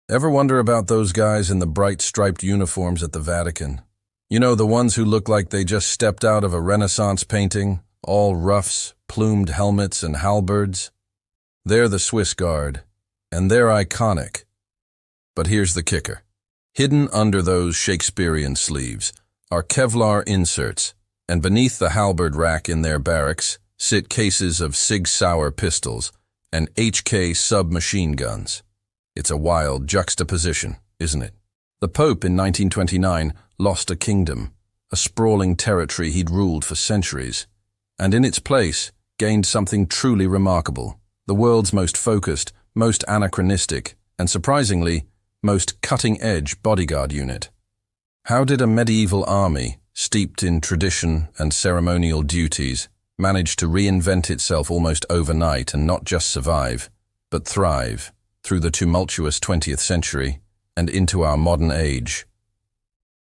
Ever wonder about those guys in the bright striped uniforms at the Vatican? You know, the ones who look like they just stepped out of a Renaissance painting, all ruffs, plumed helmets, and halberds? They're the Swiss Guard, and they're iconic. But here's the kicker. Hidden under those Shakespearean sleeves are Kevlar inserts, and beneath the halberd rack in their barracks sit cases of Sig Sauer pistols and HK submachine guns. It's a wild juxtaposition, isn't it? The Pope in 1929 lost a kingdom, a sprawling territory he'd ruled for centuries, and in its place gained something truly remarkable, the world's most focused, most anachronistic, and surprisingly, most cutting-edge bodyguard unit. How did a medieval army, steeped in tradition and ceremonial duties, manage to reinvent itself almost overnight and not just survive, but thrive through the tumultuous 20th century and into our modern age?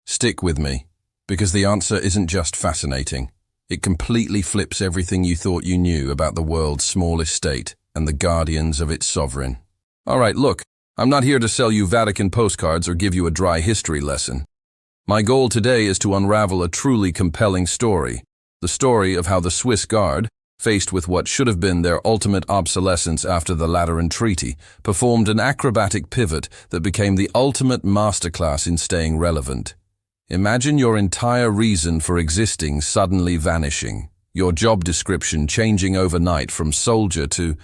Stick with me, because the answer isn't just fascinating. It completely flips everything you thought you knew about the world's smallest state and the guardians of its sovereign. All right, look, I'm not here to sell you Vatican postcards or give you a dry history lesson. My goal today is to unravel a truly compelling story, the story of how the Swiss Guard, faced with what should have been their ultimate obsolescence after the Lateran Treaty, performed an acrobatic pivot that became the ultimate masterclass in staying relevant. Imagine your entire reason for existing suddenly vanishing, your job description changing overnight from soldier to,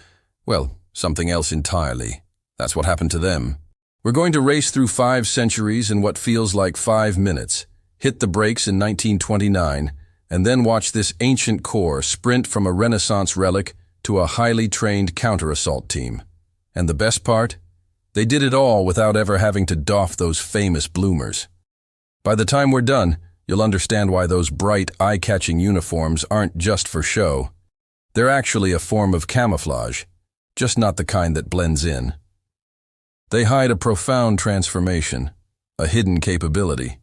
well, something else entirely. That's what happened to them. We're going to race through 5 centuries in what feels like 5 minutes, hit the brakes in 1929, and then watch this ancient corps sprint from a Renaissance relic to a highly trained counter-assault team. And the best part? They did it all without ever having to doff those famous bloomers. By the time we're done, you'll understand why those bright, eye-catching uniforms aren't just for show. They're actually a form of camouflage, just not the kind that blends in. They hide a profound transformation, a hidden capability,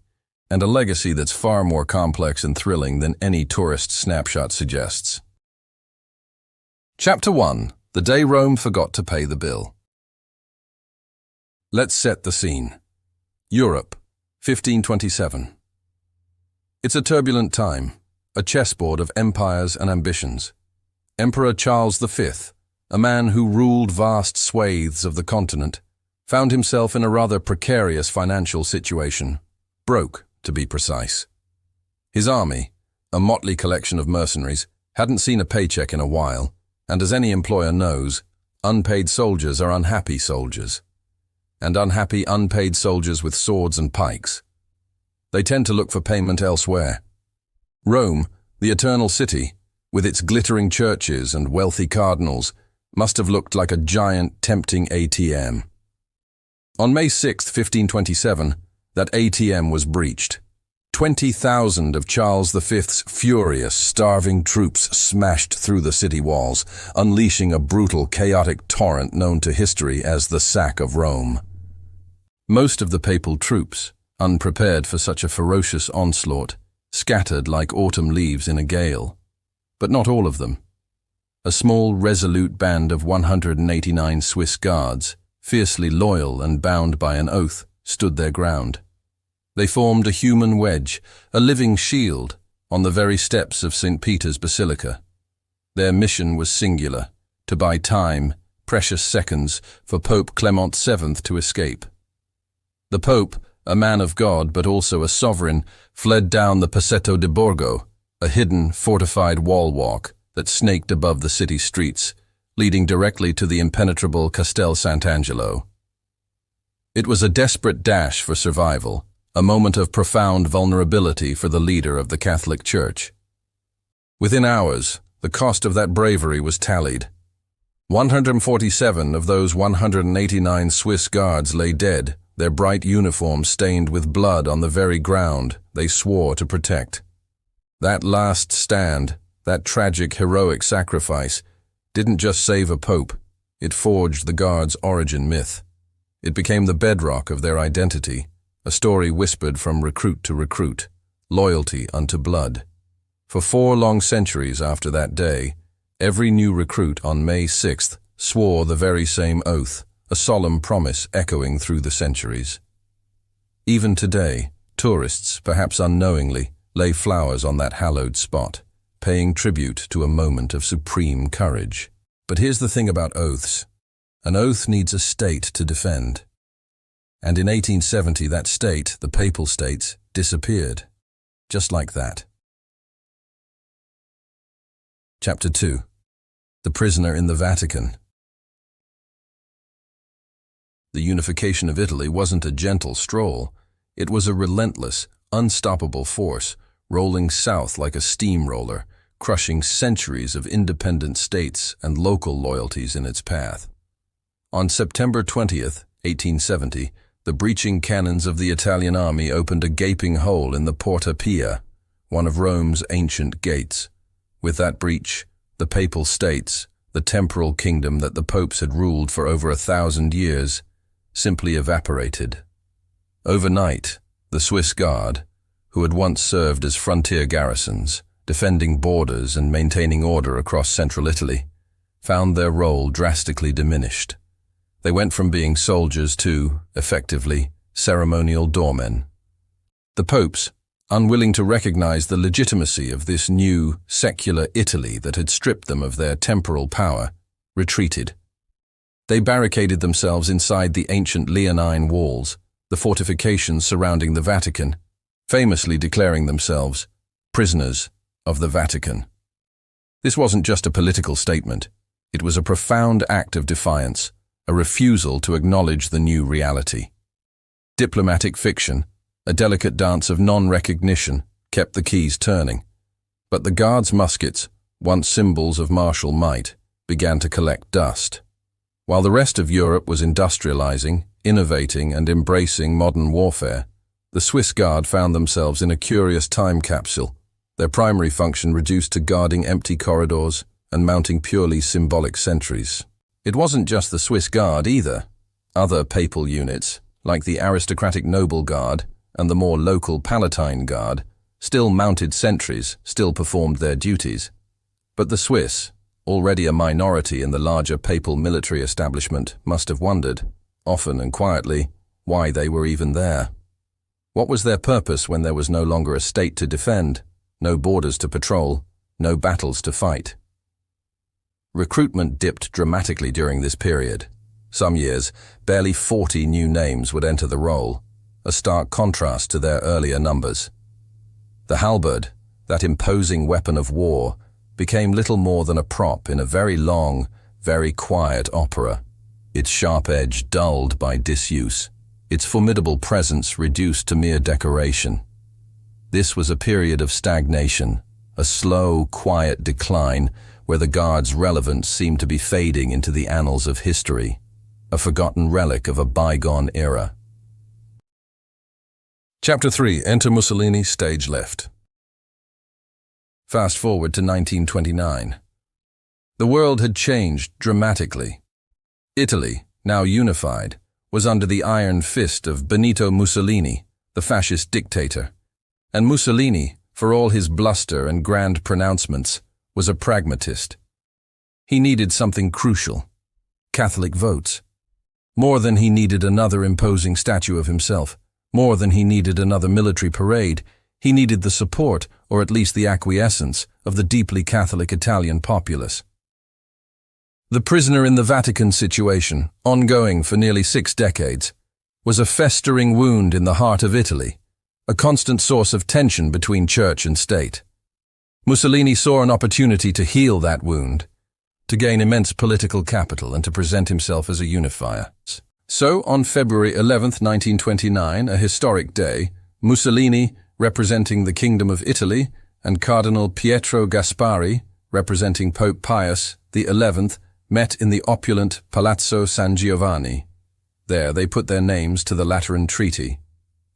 and a legacy that's far more complex and thrilling than any tourist snapshot suggests. Chapter 1. The Day Rome Forgot to Pay the Bill. Let's set the scene. Europe, 1527. It's a turbulent time, a chessboard of empires and ambitions. Emperor Charles V, a man who ruled vast swathes of the continent, found himself in a rather precarious financial situation, broke, to be precise. His army, a motley collection of mercenaries, hadn't seen a paycheck in a while, and as any employer knows, unpaid soldiers are unhappy soldiers. And unhappy unpaid soldiers with swords and pikes. They tend to look for payment elsewhere. Rome, the eternal city, with its glittering churches and wealthy cardinals, must have looked like a giant, tempting ATM. On May 6, 1527, that ATM was breached. 20,000 of Charles V's furious, starving troops smashed through the city walls, unleashing a brutal, chaotic torrent known to history as the Sack of Rome. Most of the papal troops, unprepared for such a ferocious onslaught, scattered like autumn leaves in a gale. But not all of them. A small, resolute band of 189 Swiss Guards, fiercely loyal and bound by an oath, stood their ground. They formed a human wedge, a living shield, on the very steps of St. Peter's Basilica. Their mission was singular, to buy time, precious seconds, for Pope Clement VII to escape. The Pope, a man of God but also a sovereign, fled down the Passetto di Borgo, a hidden, fortified wall walk that snaked above the city streets, leading directly to the impenetrable Castel Sant'Angelo. It was a desperate dash for survival, a moment of profound vulnerability for the leader of the Catholic Church. Within hours, the cost of that bravery was tallied. 147 of those 189 Swiss Guards lay dead, their bright uniforms stained with blood on the very ground they swore to protect. That last stand, that tragic, heroic sacrifice, didn't just save a pope, it forged the Guards' origin myth. It became the bedrock of their identity, a story whispered from recruit to recruit, loyalty unto blood. For 4 long centuries after that day, every new recruit on May 6th swore the very same oath, a solemn promise echoing through the centuries. Even today, tourists, perhaps unknowingly, lay flowers on that hallowed spot, paying tribute to a moment of supreme courage. But here's the thing about oaths. An oath needs a state to defend. And in 1870, that state, the Papal States, disappeared. Just like that. Chapter 2. The Prisoner in the Vatican. The unification of Italy wasn't a gentle stroll. It was a relentless, unstoppable force, rolling south like a steamroller, crushing centuries of independent states and local loyalties in its path. On September 20th, 1870, the breaching cannons of the Italian army opened a gaping hole in the Porta Pia, one of Rome's ancient gates. With that breach, the Papal States, the temporal kingdom that the popes had ruled for over 1,000 years, simply evaporated. Overnight, the Swiss Guard, who had once served as frontier garrisons, defending borders and maintaining order across central Italy, found their role drastically diminished. They went from being soldiers to, effectively, ceremonial doormen. The popes, unwilling to recognize the legitimacy of this new, secular Italy that had stripped them of their temporal power, retreated. They barricaded themselves inside the ancient Leonine walls, the fortifications surrounding the Vatican, famously declaring themselves prisoners of the Vatican. This wasn't just a political statement. It was a profound act of defiance, a refusal to acknowledge the new reality. Diplomatic fiction, a delicate dance of non-recognition, kept the keys turning. But the Guards' muskets, once symbols of martial might, began to collect dust. While the rest of Europe was industrializing, innovating, and embracing modern warfare, the Swiss Guard found themselves in a curious time capsule, their primary function reduced to guarding empty corridors and mounting purely symbolic sentries. It wasn't just the Swiss Guard either. Other papal units, like the aristocratic Noble Guard and the more local Palatine Guard, still mounted sentries, still performed their duties. But the Swiss, already a minority in the larger papal military establishment, must have wondered, often and quietly, why they were even there. What was their purpose when there was no longer a state to defend, no borders to patrol, no battles to fight? Recruitment dipped dramatically during this period. Some years, barely 40 new names would enter the roll, a stark contrast to their earlier numbers. The halberd, that imposing weapon of war, became little more than a prop in a very long, very quiet opera, its sharp edge dulled by disuse, its formidable presence reduced to mere decoration. This was a period of stagnation, a slow, quiet decline where the Guard's relevance seemed to be fading into the annals of history, a forgotten relic of a bygone era. Chapter 3. Enter Mussolini, stage left. Fast forward to 1929. The world had changed dramatically. Italy, now unified, was under the iron fist of Benito Mussolini, the fascist dictator. And Mussolini, for all his bluster and grand pronouncements, was a pragmatist. He needed something crucial: Catholic votes. More than he needed another imposing statue of himself, more than he needed another military parade, he needed the support, or at least the acquiescence, of the deeply Catholic Italian populace. The prisoner in the Vatican situation, ongoing for nearly 6 decades, was a festering wound in the heart of Italy, a constant source of tension between church and state. Mussolini saw an opportunity to heal that wound, to gain immense political capital and to present himself as a unifier. So, on February 11, 1929, a historic day, Mussolini, representing the Kingdom of Italy, and Cardinal Pietro Gasparri, representing Pope Pius XI, met in the opulent Palazzo San Giovanni. There they put their names to the Lateran Treaty.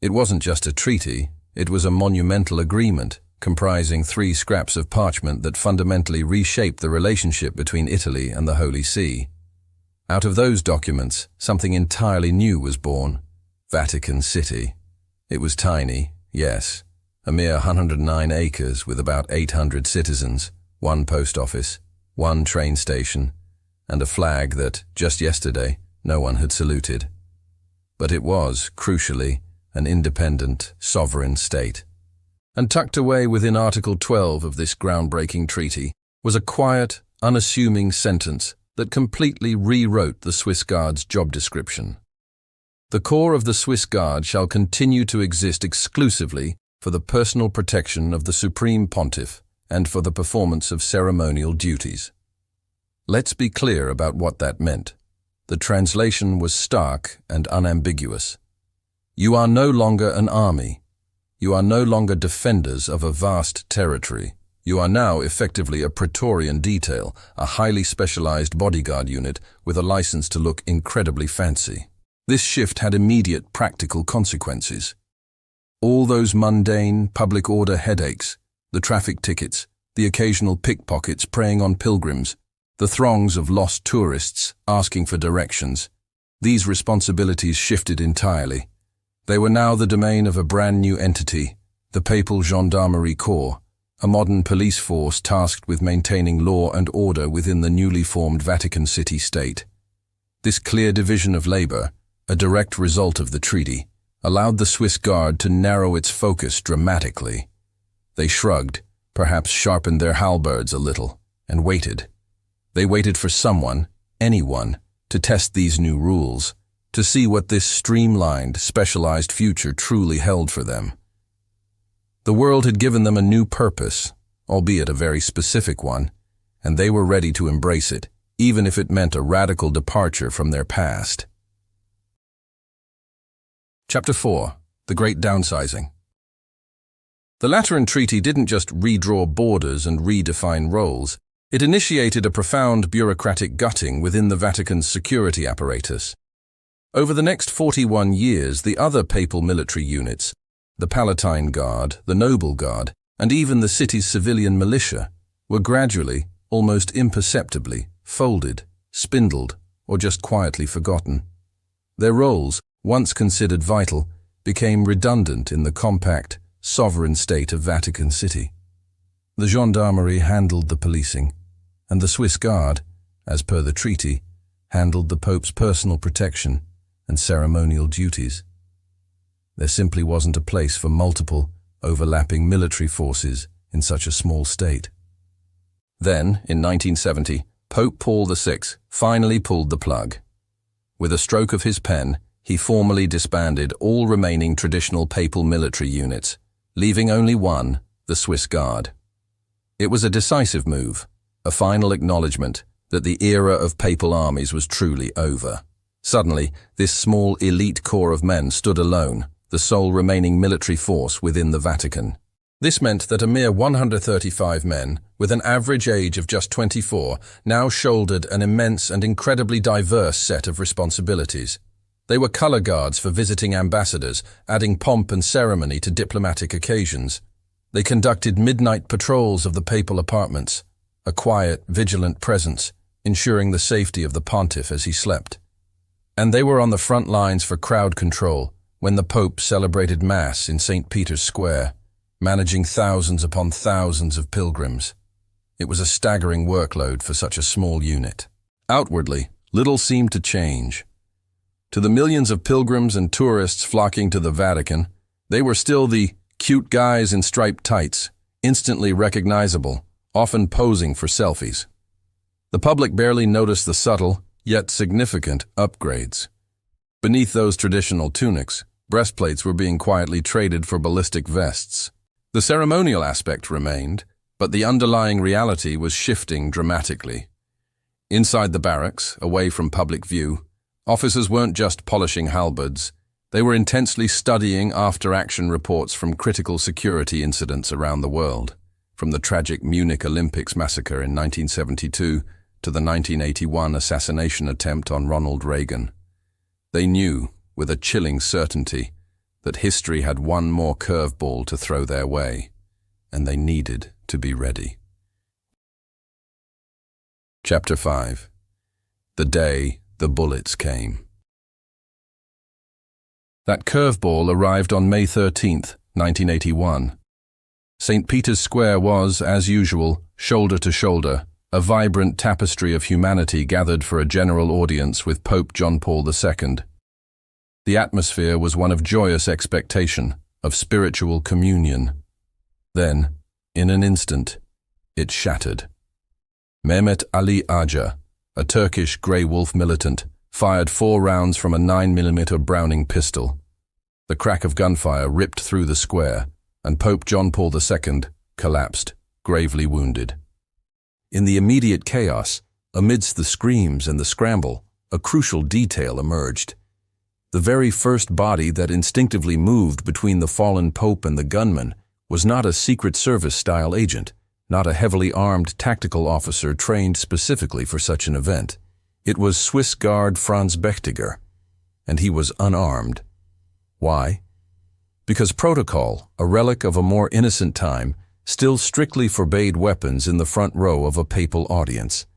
It wasn't just a treaty, it was a monumental agreement, comprising 3 scraps of parchment that fundamentally reshaped the relationship between Italy and the Holy See. Out of those documents, something entirely new was born: Vatican City. It was tiny, yes, a mere 109 acres with about 800 citizens, 1 post office, 1 train station, and a flag that, just yesterday, No one had saluted. But it was, crucially, an independent, sovereign state. And tucked away within Article 12 of this groundbreaking treaty was a quiet, unassuming sentence that completely rewrote the Swiss Guard's job description. The Corps of the Swiss Guard shall continue to exist exclusively for the personal protection of the Supreme Pontiff and for the performance of ceremonial duties. Let's be clear about what that meant. The translation was stark and unambiguous. You are no longer an army. You are no longer defenders of a vast territory. You are now effectively a Praetorian detail, a highly specialized bodyguard unit with a license to look incredibly fancy. This shift had immediate practical consequences. All those mundane public order headaches, the traffic tickets, the occasional pickpockets preying on pilgrims, the throngs of lost tourists asking for directions, these responsibilities shifted entirely. They were now the domain of a brand new entity, the Papal Gendarmerie Corps, a modern police force tasked with maintaining law and order within the newly formed Vatican City state. This clear division of labor, a direct result of the treaty, allowed the Swiss Guard to narrow its focus dramatically. They shrugged, perhaps sharpened their halberds a little, and waited. They waited for someone, anyone, to test these new rules, to see what this streamlined, specialized future truly held for them. The world had given them a new purpose, albeit a very specific one, and they were ready to embrace it, even if it meant a radical departure from their past. Chapter 4. The Great Downsizing. The Lateran Treaty didn't just redraw borders and redefine roles, it initiated a profound bureaucratic gutting within the Vatican's security apparatus. Over the next 41 years, the other papal military units, the Palatine Guard, the Noble Guard, and even the city's civilian militia, were gradually, almost imperceptibly, folded, spindled, or just quietly forgotten. Their roles, once considered vital, became redundant in the compact, sovereign state of Vatican City. The gendarmerie handled the policing, and the Swiss Guard, as per the treaty, handled the Pope's personal protection and ceremonial duties. There simply wasn't a place for multiple, overlapping military forces in such a small state. Then, in 1970, Pope Paul VI finally pulled the plug. With a stroke of his pen, he formally disbanded all remaining traditional papal military units, leaving only one, the Swiss Guard. It was a decisive move, a final acknowledgement that the era of papal armies was truly over. Suddenly, this small elite corps of men stood alone, the sole remaining military force within the Vatican. This meant that a mere 135 men, with an average age of just 24, now shouldered an immense and incredibly diverse set of responsibilities. They were color guards for visiting ambassadors, adding pomp and ceremony to diplomatic occasions. They conducted midnight patrols of the papal apartments, a quiet, vigilant presence, ensuring the safety of the pontiff as he slept. And they were on the front lines for crowd control when the Pope celebrated Mass in St. Peter's Square, managing thousands upon thousands of pilgrims. It was a staggering workload for such a small unit. Outwardly, little seemed to change. To the millions of pilgrims and tourists flocking to the Vatican, they were still the cute guys in striped tights, instantly recognizable, often posing for selfies. The public barely noticed the subtle, yet significant, upgrades. Beneath those traditional tunics, breastplates were being quietly traded for ballistic vests. The ceremonial aspect remained, but the underlying reality was shifting dramatically. Inside the barracks, away from public view, officers weren't just polishing halberds, they were intensely studying after-action reports from critical security incidents around the world, from the tragic Munich Olympics massacre in 1972 to the 1981 assassination attempt on Ronald Reagan. They knew, with a chilling certainty, that history had one more curveball to throw their way, and they needed to be ready. Chapter 5. The Day the Bullets Came. That curveball arrived on May 13, 1981. St. Peter's Square was, as usual, shoulder to shoulder, a vibrant tapestry of humanity gathered for a general audience with Pope John Paul II. The atmosphere was one of joyous expectation, of spiritual communion. Then, in an instant, it shattered. Mehmet Ali Aca, a Turkish Grey Wolf militant, fired 4 rounds from a 9mm Browning pistol. The crack of gunfire ripped through the square, and Pope John Paul II collapsed, gravely wounded. In the immediate chaos, amidst the screams and the scramble, a crucial detail emerged. The very first body that instinctively moved between the fallen Pope and the gunman was not a Secret Service-style agent, not a heavily armed tactical officer trained specifically for such an event. It was Swiss Guard Franz Bechtiger, and he was unarmed. Why? Because protocol, a relic of a more innocent time, still strictly forbade weapons in the front row of a papal audience.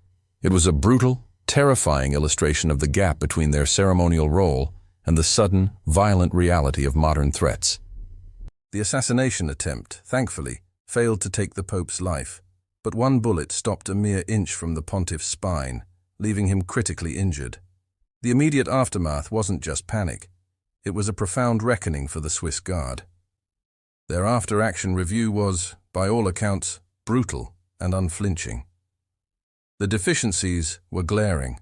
It was a brutal, terrifying illustration of the gap between their ceremonial role and the sudden, violent reality of modern threats. The assassination attempt, thankfully, failed to take the Pope's life, but one bullet stopped a mere inch from the pontiff's spine, leaving him critically injured. The immediate aftermath wasn't just panic. It was a profound reckoning for the Swiss Guard. Their after-action review was, by all accounts, brutal and unflinching. The deficiencies were glaring: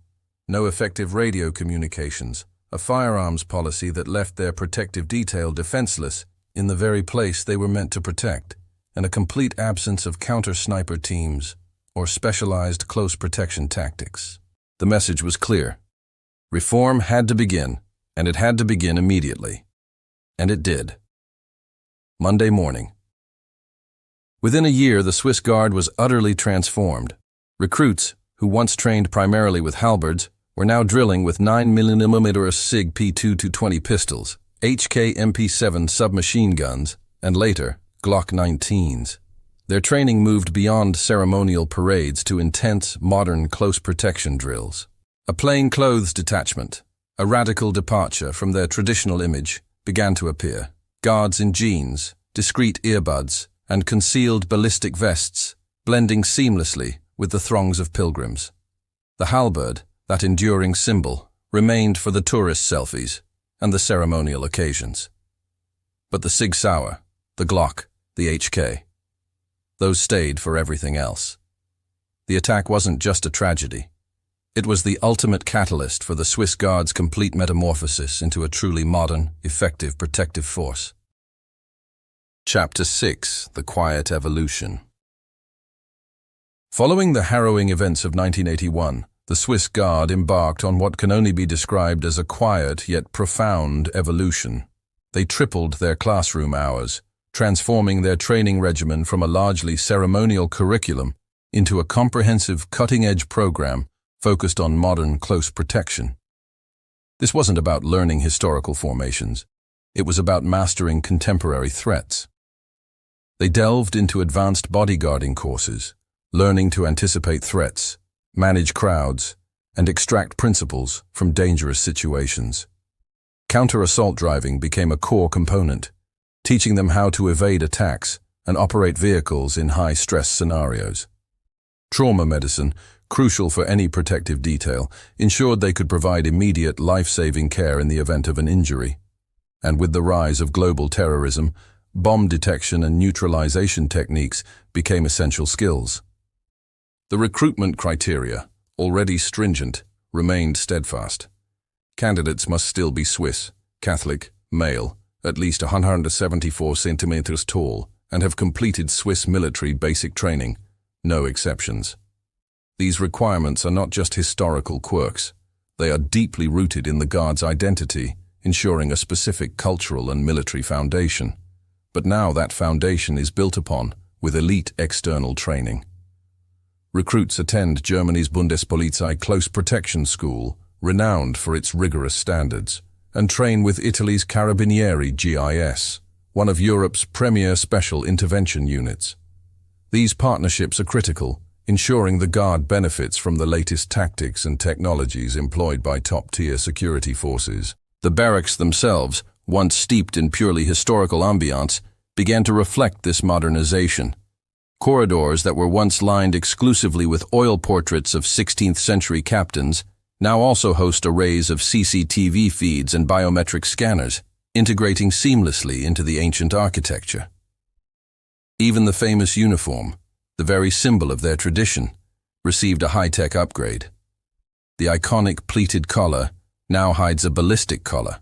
no effective radio communications, a firearms policy that left their protective detail defenseless in the very place they were meant to protect, and a complete absence of counter-sniper teams or specialized close protection tactics. The message was clear. Reform had to begin, and it had to begin immediately. And it did. Monday morning. Within a year, the Swiss Guard was utterly transformed. Recruits, who once trained primarily with halberds, were now drilling with 9mm SIG P2-20 pistols, HK MP7 submachine guns, and later, Glock 19s. Their training moved beyond ceremonial parades to intense, modern close protection drills. A plainclothes detachment, a radical departure from their traditional image, began to appear. Guards in jeans, discreet earbuds, and concealed ballistic vests, blending seamlessly with the throngs of pilgrims. The halberd, that enduring symbol, remained for the tourist selfies and the ceremonial occasions. But the Sig Sauer, the Glock, the HK, those stayed for everything else. The attack wasn't just a tragedy. It was the ultimate catalyst for the Swiss Guard's complete metamorphosis into a truly modern, effective protective force. Chapter 6: The Quiet Evolution. Following the harrowing events of 1981, the Swiss Guard embarked on what can only be described as a quiet yet profound evolution. They tripled their classroom hours, transforming their training regimen from a largely ceremonial curriculum into a comprehensive cutting-edge program focused on modern close protection. This wasn't about learning historical formations. It was about mastering contemporary threats. They delved into advanced bodyguarding courses, learning to anticipate threats, manage crowds, and extract principles from dangerous situations. Counter-assault driving became a core component, teaching them how to evade attacks and operate vehicles in high-stress scenarios. Trauma medicine, crucial for any protective detail, ensured they could provide immediate life-saving care in the event of an injury. And with the rise of global terrorism, bomb detection and neutralization techniques became essential skills. The recruitment criteria, already stringent, remained steadfast. Candidates must still be Swiss, Catholic, male, at least 174 centimeters tall, and have completed Swiss military basic training, no exceptions. These requirements are not just historical quirks. They are deeply rooted in the Guard's identity, ensuring a specific cultural and military foundation. But now that foundation is built upon with elite external training. Recruits attend Germany's Bundespolizei Close Protection School, renowned for its rigorous standards, and train with Italy's Carabinieri GIS, one of Europe's premier special intervention units. These partnerships are critical, ensuring the Guard benefits from the latest tactics and technologies employed by top-tier security forces. The barracks themselves, once steeped in purely historical ambiance, began to reflect this modernization. Corridors that were once lined exclusively with oil portraits of 16th century captains now also host arrays of CCTV feeds and biometric scanners, integrating seamlessly into the ancient architecture. Even the famous uniform, the very symbol of their tradition, received a high-tech upgrade. The iconic pleated collar now hides a ballistic collar,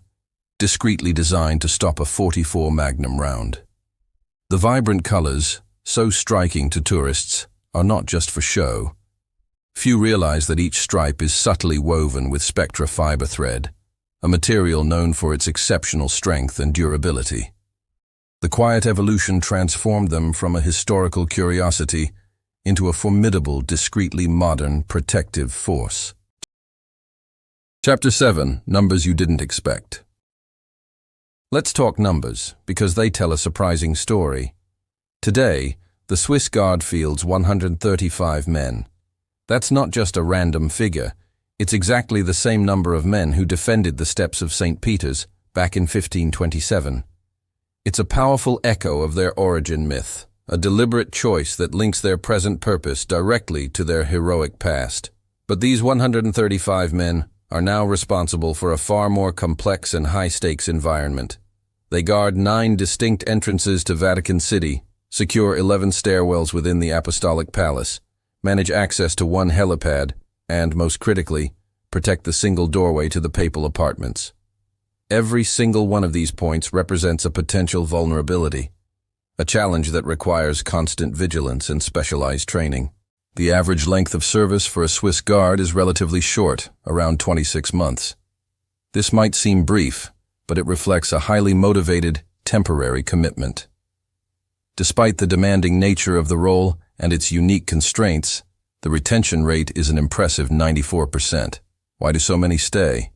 discreetly designed to stop a .44 Magnum round. The vibrant colors, so striking to tourists, are not just for show. Few realize that each stripe is subtly woven with Spectra fiber thread, a material known for its exceptional strength and durability. The quiet evolution transformed them from a historical curiosity into a formidable, discreetly modern, protective force. Chapter 7. Numbers You Didn't Expect. Let's talk numbers, because they tell a surprising story. Today, the Swiss Guard fields 135 men. That's not just a random figure. It's exactly the same number of men who defended the steps of St. Peter's back in 1527. It's a powerful echo of their origin myth, a deliberate choice that links their present purpose directly to their heroic past. But these 135 men are now responsible for a far more complex and high-stakes environment. They guard 9 distinct entrances to Vatican City, secure 11 stairwells within the Apostolic Palace, manage access to 1 helipad, and, most critically, protect the single doorway to the papal apartments. Every single one of these points represents a potential vulnerability, a challenge that requires constant vigilance and specialized training. The average length of service for a Swiss Guard is relatively short, around 26 months. This might seem brief, but it reflects a highly motivated, temporary commitment. Despite the demanding nature of the role and its unique constraints, the retention rate is an impressive 94%. Why do so many stay?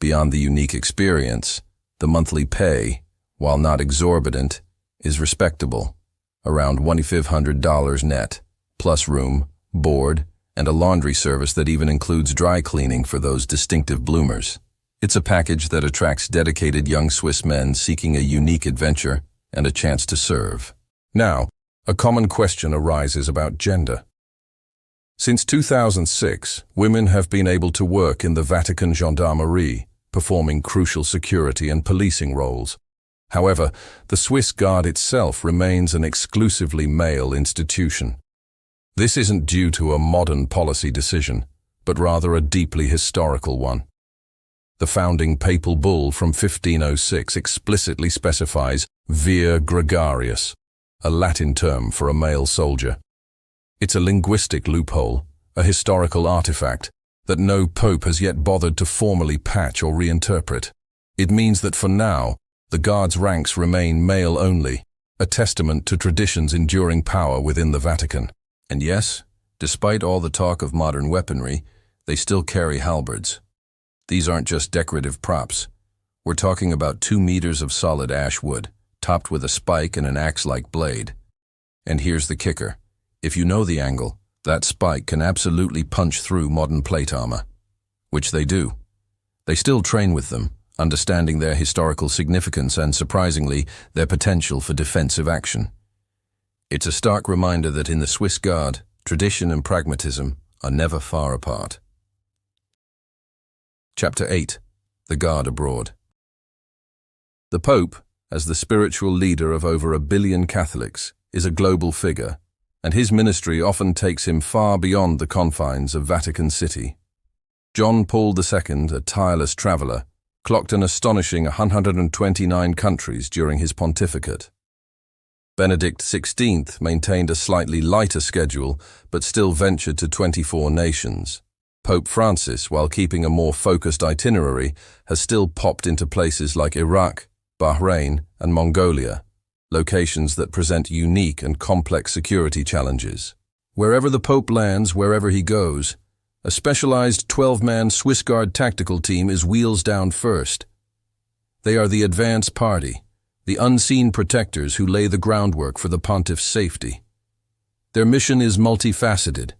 Beyond the unique experience, the monthly pay, while not exorbitant, is respectable, around $2,500 net, plus room, board, and a laundry service that even includes dry cleaning for those distinctive bloomers. It's a package that attracts dedicated young Swiss men seeking a unique adventure and a chance to serve. Now, a common question arises about gender. Since 2006, women have been able to work in the Vatican Gendarmerie, performing crucial security and policing roles. However, the Swiss Guard itself remains an exclusively male institution. This isn't due to a modern policy decision, but rather a deeply historical one. The founding papal bull from 1506 explicitly specifies vir gregarius, a Latin term for a male soldier. It's a linguistic loophole, a historical artifact, that no pope has yet bothered to formally patch or reinterpret. It means that for now, the Guard's ranks remain male only, a testament to tradition's enduring power within the Vatican. And yes, despite all the talk of modern weaponry, they still carry halberds. These aren't just decorative props. We're talking about 2 meters of solid ash wood, topped with a spike and an axe-like blade. And here's the kicker. If you know the angle, that spike can absolutely punch through modern plate armor. Which they do. They still train with them, understanding their historical significance and, surprisingly, their potential for defensive action. It's a stark reminder that in the Swiss Guard, tradition and pragmatism are never far apart. Chapter 8. The Guard Abroad. The Pope, as the spiritual leader of over 1 billion Catholics, is a global figure, and his ministry often takes him far beyond the confines of Vatican City. John Paul II, a tireless traveler, clocked an astonishing 129 countries during his pontificate. Benedict XVI maintained a slightly lighter schedule, but still ventured to 24 nations. Pope Francis, while keeping a more focused itinerary, has still popped into places like Iraq, Bahrain, and Mongolia, locations that present unique and complex security challenges. Wherever the Pope lands, wherever he goes, a specialized 12-man Swiss Guard tactical team is wheels down first. They are the advance party, the unseen protectors who lay the groundwork for the pontiff's safety. Their mission is multifaceted.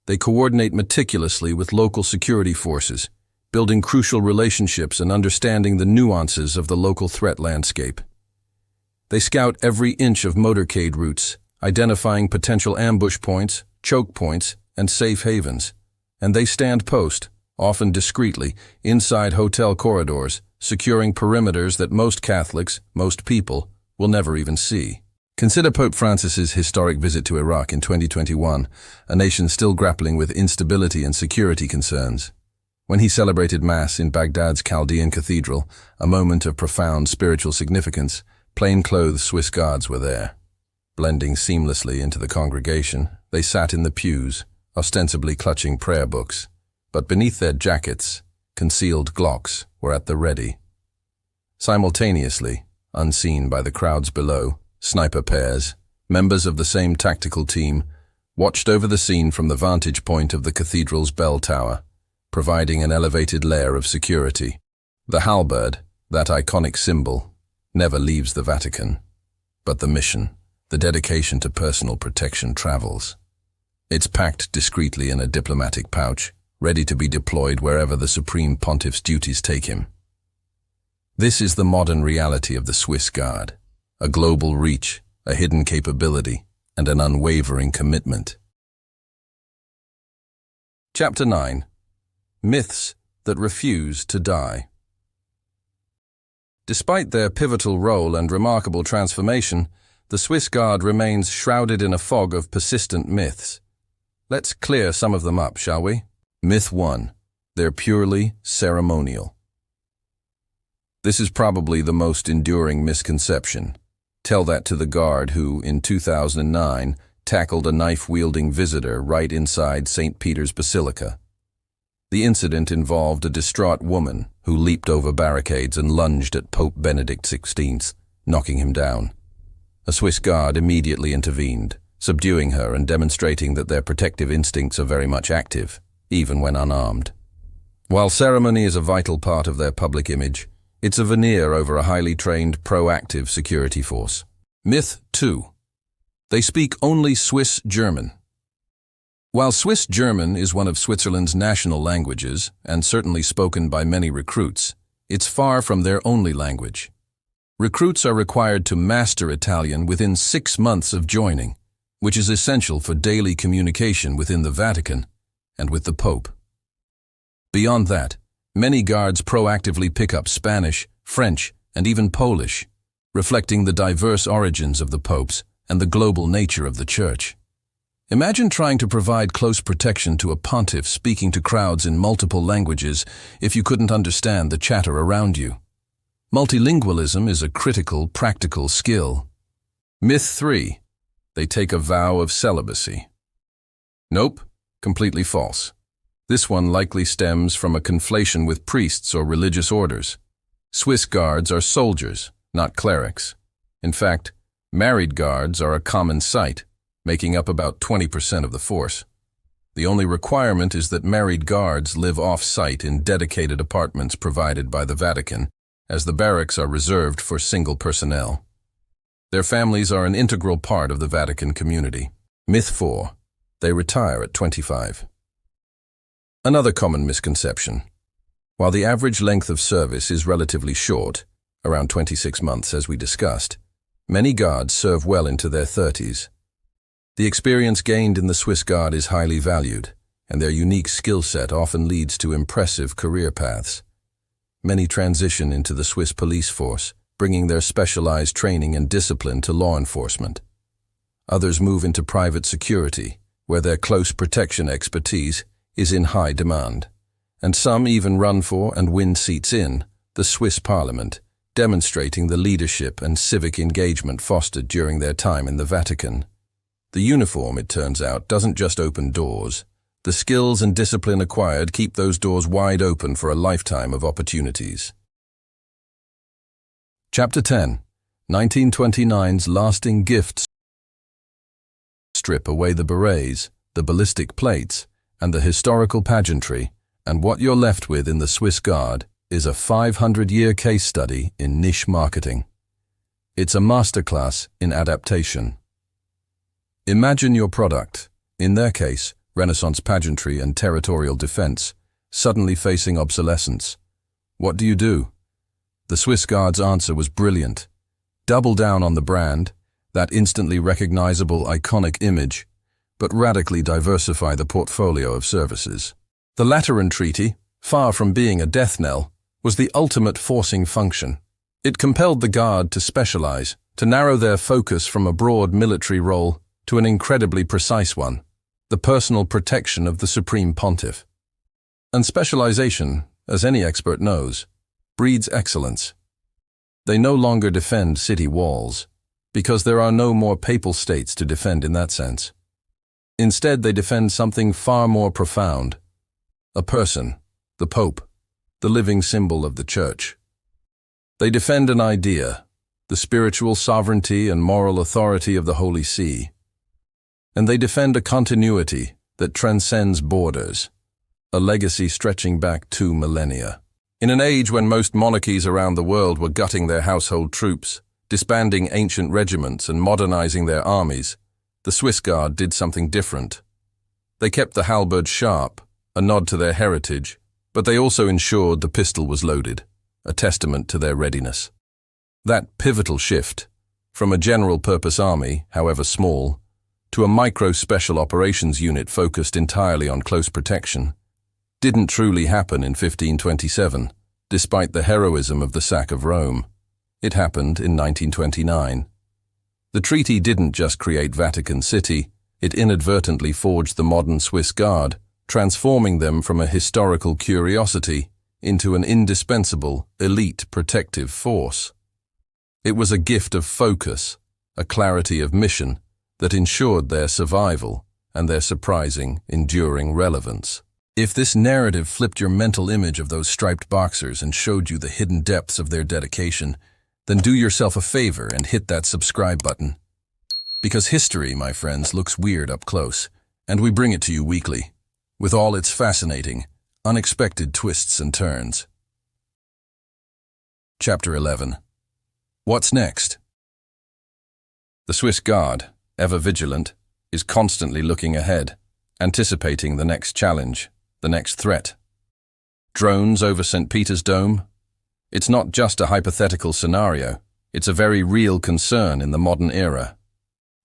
They coordinate meticulously with local security forces, building crucial relationships and understanding the nuances of the local threat landscape. They scout every inch of motorcade routes, identifying potential ambush points, choke points, and safe havens. And they stand post, often discreetly, inside hotel corridors, securing perimeters that most Catholics, most people, will never even see. Consider Pope Francis's historic visit to Iraq in 2021, a nation still grappling with instability and security concerns. When he celebrated Mass in Baghdad's Chaldean Cathedral, a moment of profound spiritual significance, plainclothes Swiss guards were there. Blending seamlessly into the congregation, they sat in the pews, ostensibly clutching prayer books, but beneath their jackets, concealed Glocks were at the ready. Simultaneously, unseen by the crowds below, sniper pairs, members of the same tactical team, watched over the scene from the vantage point of the cathedral's bell tower, providing an elevated layer of security. The halberd, that iconic symbol, never leaves the Vatican, but the mission, the dedication to personal protection, travels. It's packed discreetly in a diplomatic pouch, ready to be deployed wherever the Supreme Pontiff's duties take him. This is the modern reality of the Swiss Guard, a global reach, a hidden capability, and an unwavering commitment. Chapter 9. Myths that refuse to die. Despite their pivotal role and remarkable transformation, the Swiss Guard remains shrouded in a fog of persistent myths. Let's clear some of them up, shall we? Myth 1. They're purely ceremonial. This is probably the most enduring misconception. Tell that to the guard who, in 2009, tackled a knife-wielding visitor right inside St. Peter's Basilica. The incident involved a distraught woman who leaped over barricades and lunged at Pope Benedict XVI, knocking him down. A Swiss guard immediately intervened, subduing her and demonstrating that their protective instincts are very much active, even when unarmed. While ceremony is a vital part of their public image, it's a veneer over a highly trained, proactive security force. Myth 2. They speak only Swiss German. While Swiss German is one of Switzerland's national languages, and certainly spoken by many recruits, it's far from their only language. Recruits are required to master Italian within 6 months of joining, which is essential for daily communication within the Vatican and with the Pope. Beyond that, many guards proactively pick up Spanish, French, and even Polish, reflecting the diverse origins of the popes and the global nature of the Church. Imagine trying to provide close protection to a pontiff speaking to crowds in multiple languages if you couldn't understand the chatter around you. Multilingualism is a critical, practical skill. Myth 3. They take a vow of celibacy. Nope, completely false. This one likely stems from a conflation with priests or religious orders. Swiss guards are soldiers, not clerics. In fact, married guards are a common sight, making up about 20% of the force. The only requirement is that married guards live off-site in dedicated apartments provided by the Vatican, as the barracks are reserved for single personnel. Their families are an integral part of the Vatican community. Myth 4. They retire at 25. Another common misconception. While the average length of service is relatively short, around 26 months as we discussed, many guards serve well into their 30s. The experience gained in the Swiss Guard is highly valued, and their unique skill set often leads to impressive career paths. Many transition into the Swiss police force, bringing their specialized training and discipline to law enforcement. Others move into private security, where their close protection expertise is in high demand. And some even run for and win seats in the Swiss Parliament, demonstrating the leadership and civic engagement fostered during their time in the Vatican. The uniform, it turns out, doesn't just open doors. The skills and discipline acquired keep those doors wide open for a lifetime of opportunities. Chapter 10. 1929's lasting gifts. Strip away the berets, the ballistic plates, and the historical pageantry, and what you're left with in the Swiss Guard is a 500-year case study in niche marketing. It's a masterclass in adaptation. Imagine your product, in their case, Renaissance pageantry and territorial defense, suddenly facing obsolescence. What do? The Swiss Guard's answer was brilliant. Double down on the brand, that instantly recognizable iconic image, but radically diversify the portfolio of services. The Lateran Treaty, far from being a death knell, was the ultimate forcing function. It compelled the Guard to specialize, to narrow their focus from a broad military role to an incredibly precise one, the personal protection of the Supreme Pontiff. And specialization, as any expert knows, breeds excellence. They no longer defend city walls, because there are no more papal states to defend in that sense. Instead, they defend something far more profound: a person, the Pope, the living symbol of the Church. They defend an idea, the spiritual sovereignty and moral authority of the Holy See. And they defend a continuity that transcends borders, a legacy stretching back 2 millennia. In an age when most monarchies around the world were gutting their household troops, disbanding ancient regiments and modernizing their armies, the Swiss Guard did something different. They kept the halberd sharp, a nod to their heritage, but they also ensured the pistol was loaded, a testament to their readiness. That pivotal shift, from a general-purpose army, however small, to a micro-special operations unit focused entirely on close protection, didn't truly happen in 1527, despite the heroism of the sack of Rome. It happened in 1929. The treaty didn't just create Vatican City, it inadvertently forged the modern Swiss Guard, transforming them from a historical curiosity into an indispensable, elite protective force. It was a gift of focus, a clarity of mission, that ensured their survival and their surprising, enduring relevance. If this narrative flipped your mental image of those striped boxers and showed you the hidden depths of their dedication, then do yourself a favor and hit that subscribe button. Because history, my friends, looks weird up close, and we bring it to you weekly, with all its fascinating, unexpected twists and turns. Chapter 11. What's next? The Swiss Guard, ever vigilant, is constantly looking ahead, anticipating the next challenge, the next threat. Drones over St. Peter's Dome? It's not just a hypothetical scenario, it's a very real concern in the modern era.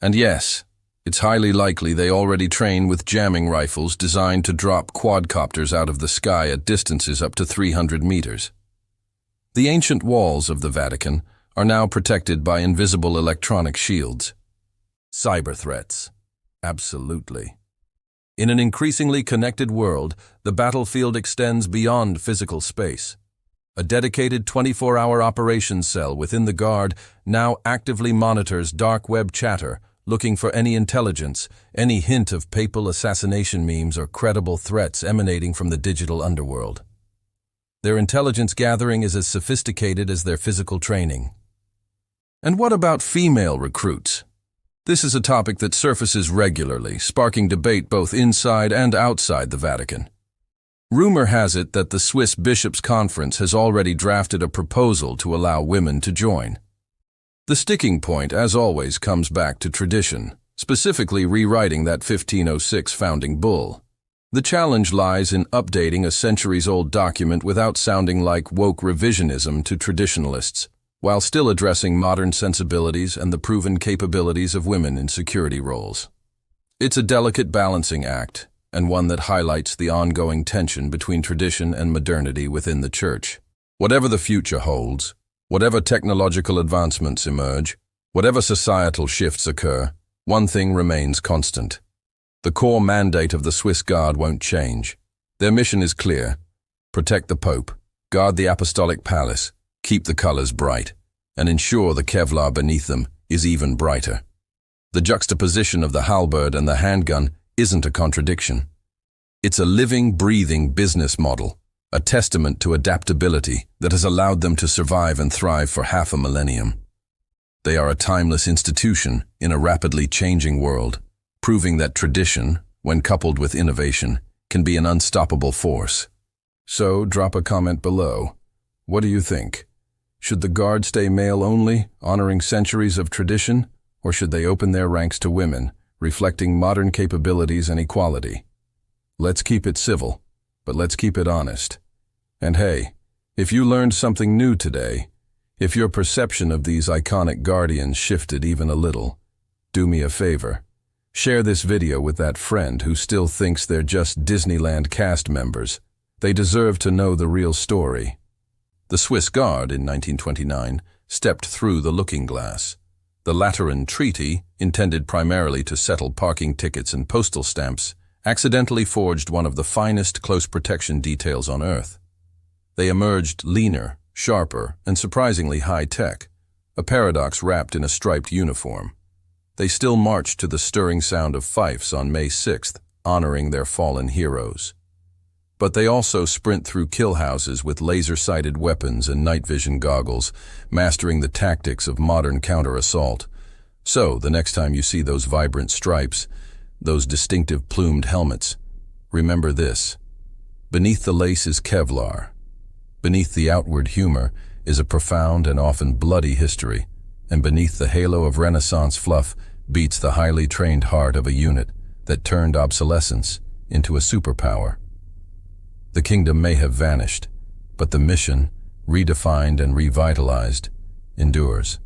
And yes, it's highly likely they already train with jamming rifles designed to drop quadcopters out of the sky at distances up to 300 meters. The ancient walls of the Vatican are now protected by invisible electronic shields. Cyber threats. Absolutely. In an increasingly connected world, the battlefield extends beyond physical space. A dedicated 24-hour operations cell within the Guard now actively monitors dark web chatter, looking for any intelligence, any hint of papal assassination memes or credible threats emanating from the digital underworld. Their intelligence gathering is as sophisticated as their physical training. And what about female recruits? This is a topic that surfaces regularly, sparking debate both inside and outside the Vatican. Rumor has it that the Swiss Bishops' Conference has already drafted a proposal to allow women to join. The sticking point, as always, comes back to tradition, specifically rewriting that 1506 founding bull. The challenge lies in updating a centuries-old document without sounding like woke revisionism to traditionalists, while still addressing modern sensibilities and the proven capabilities of women in security roles. It's a delicate balancing act, and one that highlights the ongoing tension between tradition and modernity within the Church. Whatever the future holds, whatever technological advancements emerge, whatever societal shifts occur, one thing remains constant. The core mandate of the Swiss Guard won't change. Their mission is clear: protect the Pope, guard the Apostolic Palace, keep the colors bright, and ensure the Kevlar beneath them is even brighter. The juxtaposition of the halberd and the handgun isn't a contradiction. It's a living, breathing business model, a testament to adaptability that has allowed them to survive and thrive for half a millennium. They are a timeless institution in a rapidly changing world, proving that tradition, when coupled with innovation, can be an unstoppable force. So, drop a comment below. What do you think? Should the Guard stay male only, honoring centuries of tradition, or should they open their ranks to women, reflecting modern capabilities and equality? Let's keep it civil, but let's keep it honest. And hey, if you learned something new today, If your perception of these iconic guardians shifted even a little, do me a favor. Share this video with that friend who still thinks they're just Disneyland cast members. They deserve to know the real story. The Swiss Guard, in 1929, stepped through the looking glass. The Lateran Treaty, intended primarily to settle parking tickets and postal stamps, accidentally forged one of the finest close protection details on Earth. They emerged leaner, sharper, and surprisingly high-tech, a paradox wrapped in a striped uniform. They still marched to the stirring sound of fifes on May 6th, honoring their fallen heroes. But they also sprint through kill houses with laser-sighted weapons and night vision goggles, mastering the tactics of modern counter-assault. So, the next time you see those vibrant stripes, those distinctive plumed helmets, remember this. Beneath the lace is Kevlar. Beneath the outward humor is a profound and often bloody history, and beneath the halo of Renaissance fluff beats the highly trained heart of a unit that turned obsolescence into a superpower. The kingdom may have vanished, but the mission, redefined and revitalized, endures.